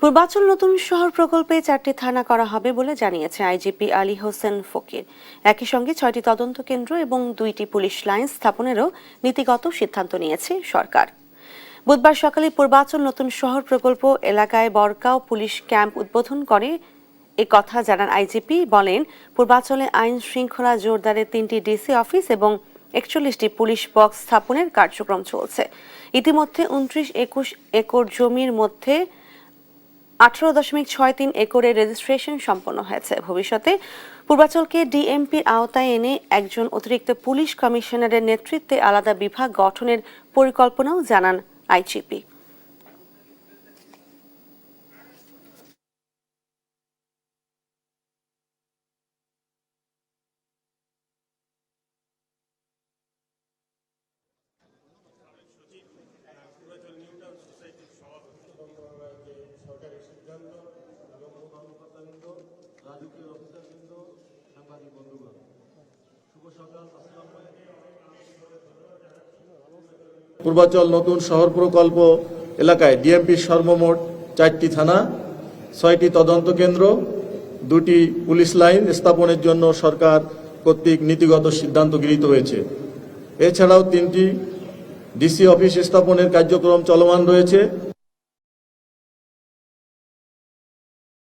পূর্বাচল নতুন শহর প্রকল্পে 4টি থানা করা হবে বলে জানিয়েছে আইজিপি আলী হোসেন ফকির। একই সঙ্গে 6টি তদন্ত কেন্দ্র এবং 2টি পুলিশ লাইন স্থাপনেরও নীতিগত সিদ্ধান্ত নিয়েছে সরকার। বুধবার সকালে পূর্বাচল নতুন শহর প্রকল্প এলাকায় বরগাঁও পুলিশ ক্যাম্প উদ্বোধন করে এ কথা জানান আইজিপি। বলেন, পূর্বাচলে আইন শৃঙ্খলা জোরদারে 3টি ডিসি অফিস এবং 41টি পুলিশ বক্স স্থাপনের কার্যক্রম চলছে। ইতিমধ্যে 29-21 একর জমির মধ্যে 18.63 একরের রেজিস্ট্রেশন সম্পন্ন হয়েছে। ভবিষ্যতে পূর্বাচলকে ডিএমপির আওতায় এনে একজন অতিরিক্ত পুলিশ কমিশনারের নেতৃত্বে আলাদা বিভাগ গঠনের পরিকল্পনাও জানান আইজিপি। পূর্বাচল নতুন শহর প্রকল্প এলাকায় ডিএমপির সর্বমোট 4টি থানা, 6টি তদন্ত কেন্দ্র, 2টি পুলিশ লাইন স্থাপনের জন্য সরকার কর্তৃক নীতিগত সিদ্ধান্ত গৃহীত হয়েছে। এছাড়াও 3টি ডিসি অফিস স্থাপনের কার্যক্রম চলমান রয়েছে।